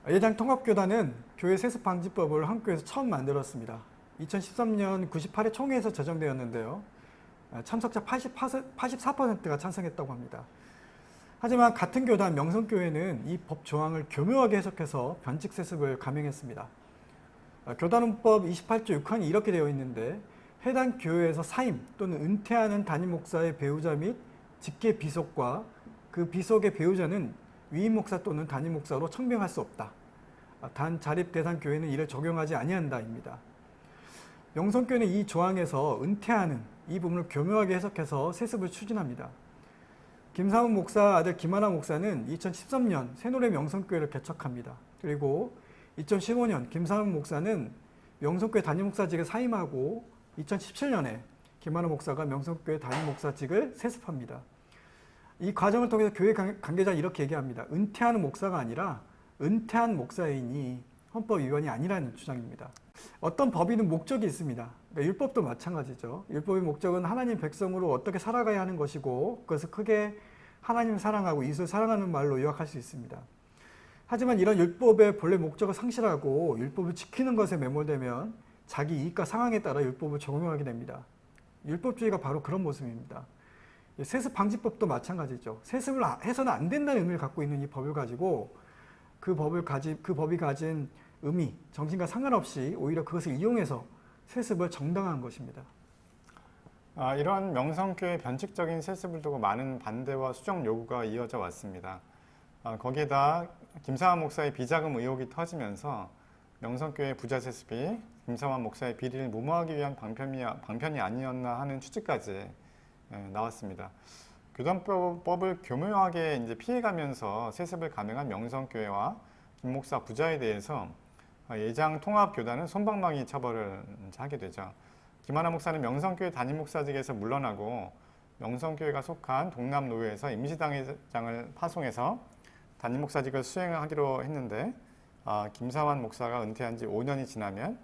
예장통합교단은 교회 세습방지법을 한국에서 처음 만들었습니다. 2013년 98회 총회에서 제정되었는데요. 참석자 84%가 찬성했다고 합니다. 하지만 같은 교단 명성교회는 이 법 조항을 교묘하게 해석해서 변칙 세습을 감행했습니다. 교단헌법 28조 6항이 이렇게 되어 있는데 해당 교회에서 사임 또는 은퇴하는 담임 목사의 배우자 및 직계 비속과 그 비속의 배우자는 위임 목사 또는 담임 목사로 청명할 수 없다. 단 자립 대상 교회는 이를 적용하지 아니한다입니다. 명성교회는 이 조항에서 은퇴하는 이 부분을 교묘하게 해석해서 세습을 추진합니다. 김상훈 목사 아들 김하나 목사는 2013년 새노래 명성교회를 개척합니다. 그리고 2015년 김상훈 목사는 명성교회 담임 목사직을 사임하고 2017년에 김하나 목사가 명성교회 담임 목사직을 세습합니다. 이 과정을 통해서 교회 관계자는 이렇게 얘기합니다. 은퇴하는 목사가 아니라 은퇴한 목사이니 헌법 위반이 아니라는 주장입니다. 어떤 법에는 목적이 있습니다. 그러니까 율법도 마찬가지죠. 율법의 목적은 하나님 백성으로 어떻게 살아가야 하는 것이고 그것을 크게 하나님을 사랑하고 이웃을 사랑하는 말로 요약할 수 있습니다. 하지만 이런 율법의 본래 목적을 상실하고 율법을 지키는 것에 매몰되면 자기 이익과 상황에 따라 율법을 적용하게 됩니다. 율법주의가 바로 그런 모습입니다. 세습방지법도 마찬가지죠. 세습을 해서는 안 된다는 의미를 갖고 있는 이 법을 가지고 그 법이 가진 의미, 정신과 상관없이 오히려 그것을 이용해서 세습을 정당화한 것입니다. 이러한 명성교회 변칙적인 세습을 두고 많은 반대와 수정 요구가 이어져 왔습니다. 거기에다 김상환 목사의 비자금 의혹이 터지면서 명성교회 부자 세습이 김상환 목사의 비리를 무마하기 위한 방편이 아니었나 하는 추측까지 나왔습니다. 교단법을 교묘하게 이제 피해가면서 세습을 감행한 명성교회와 김 목사 부자에 대해서 예장통합교단은 솜방망이 처벌을 하게 되죠. 김하나 목사는 명성교회 담임 목사직에서 물러나고 명성교회가 속한 동남노회에서 임시당회장을 파송해서 담임 목사직을 수행하기로 했는데 김상환 목사가 은퇴한 지 5년이 지나면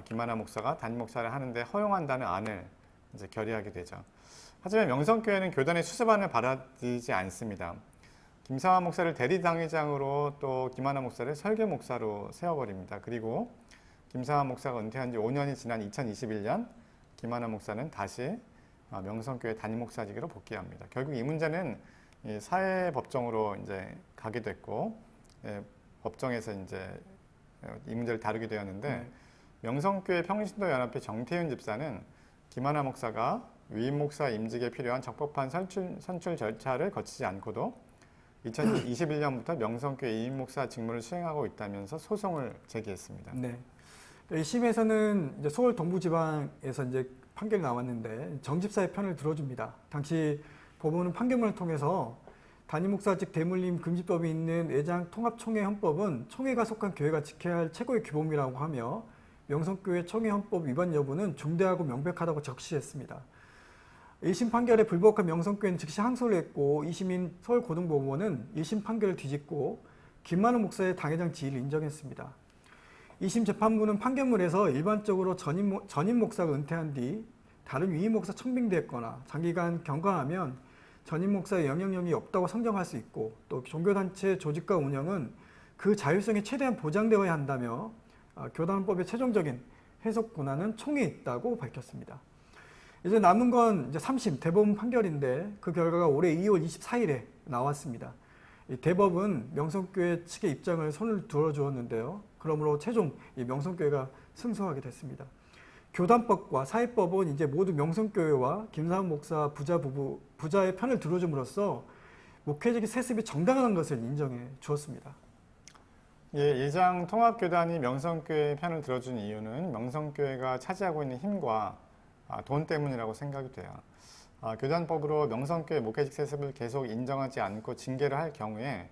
김하나 목사가 담임 목사를 하는데 허용한다는 안을 이제 결의하게 되죠. 하지만 명성교회는 교단의 수습안을 받아들이지 않습니다. 김상환 목사를 대리당회장으로 또 김하나 목사를 설계 목사로 세워버립니다. 그리고 김상환 목사가 은퇴한 지 5년이 지난 2021년 김하나 목사는 다시 명성교회 담임 목사직으로 복귀합니다. 결국 이 문제는 사회법정으로 이제 가게 됐고 법정에서 이제 이 문제를 다루게 되었는데 명성교회 평신도연합회 정태윤 집사는 김하나 목사가 위임 목사 임직에 필요한 적법한 선출 절차를 거치지 않고도 2021년부터 명성교회 위임 목사 직무를 수행하고 있다면서 소송을 제기했습니다. 네. 1심에서는 이제 서울 동부지방에서 이제 판결이 나왔는데 정집사의 편을 들어줍니다. 당시 법원은 판결문을 통해서 담임 목사직 대물림 금지법이 있는 예장통합총회 헌법은 총회가 속한 교회가 지켜야 할 최고의 규범이라고 하며 명성교회 총회 헌법 위반 여부는 중대하고 명백하다고 적시했습니다. 1심 판결에 불복한 명성교회는 즉시 항소를 했고 2심인 서울고등법원은 1심 판결을 뒤집고 김만우 목사의 당회장 지위를 인정했습니다. 2심 재판부는 판결문에서 일반적으로 전임 목사가 은퇴한 뒤 다른 위임 목사 청빙됐거나 장기간 경과하면 전임 목사의 영향력이 없다고 상정할 수 있고 또 종교단체 조직과 운영은 그 자율성이 최대한 보장되어야 한다며 교단법의 최종적인 해석 권한은 총회에 있다고 밝혔습니다. 이제 남은 건 이제 3심 대법원 판결인데 그 결과가 올해 2월 24일에 나왔습니다. 이 대법은 명성교회 측의 입장을 손을 들어주었는데요. 그러므로 최종 이 명성교회가 승소하게 됐습니다. 교단법과 사회법은 이제 모두 명성교회와 김상훈 목사 부자의 편을 들어줌으로써 목회적인 세습이 정당한 것을 인정해 주었습니다. 예장통합교단이 명성교회의 편을 들어준 이유는 명성교회가 차지하고 있는 힘과 돈 때문이라고 생각이 돼요. 교단법으로 명성교회 목회직 세습을 계속 인정하지 않고 징계를 할 경우에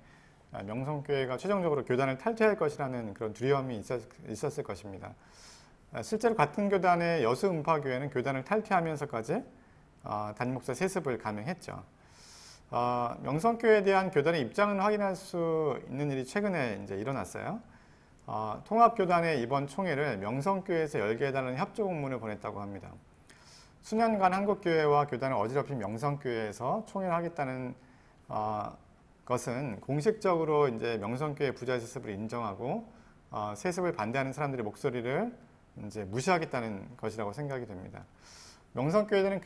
명성교회가 최종적으로 교단을 탈퇴할 것이라는 그런 두려움이 있었을 것입니다. 실제로 같은 교단의 여수음파교회는 교단을 탈퇴하면서까지 담임 목사 세습을 감행했죠. 명성교회에 대한 교단의 입장을 확인할 수 있는 일이 최근에 이제 일어났어요. 통합교단의 이번 총회를 명성교회에서 열게 해달라는 협조 공문을 보냈다고 합니다. 수년간 한국교회와 교단을 어지럽힌 명성교회에서 총회를 하겠다는 것은 공식적으로 이제 명성교회 부자 세습을 인정하고 세습을 반대하는 사람들의 목소리를 이제 무시하겠다는 것이라고 생각이 됩니다. 명성교회는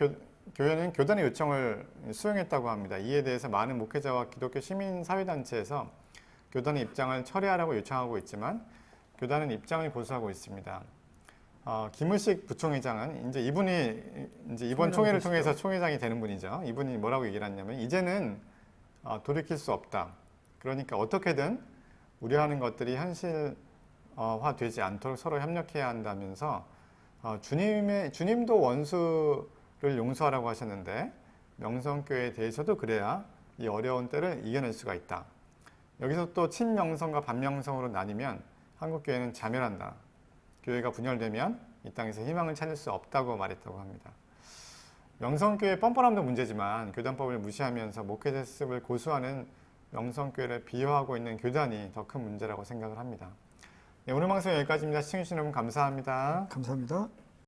교회는 교단의 요청을 수용했다고 합니다. 이에 대해서 많은 목회자와 기독교 시민사회단체에서 교단의 입장을 철회하라고 요청하고 있지만 교단은 입장을 고수하고 있습니다. 김의식 부총회장은 이제 이번 총회를 통해서 총회장이 되는 분이죠. 이분이 뭐라고 얘기를 했냐면 이제는 돌이킬 수 없다. 그러니까 어떻게든 우려하는 것들이 현실화되지 않도록 서로 협력해야 한다면서 주님도 원수를 용서하라고 하셨는데 명성교회에 대해서도 그래야 이 어려운 때를 이겨낼 수가 있다. 여기서 또 친명성과 반명성으로 나뉘면 한국교회는 자멸한다. 교회가 분열되면 이 땅에서 희망을 찾을 수 없다고 말했다고 합니다. 명성교회의 뻔뻔함도 문제지만 교단법을 무시하면서 목회세습을 고수하는 명성교회를 비호하고 있는 교단이 더 큰 문제라고 생각을 합니다. 네, 오늘 방송 여기까지입니다. 시청해주신 여러분 감사합니다. 감사합니다.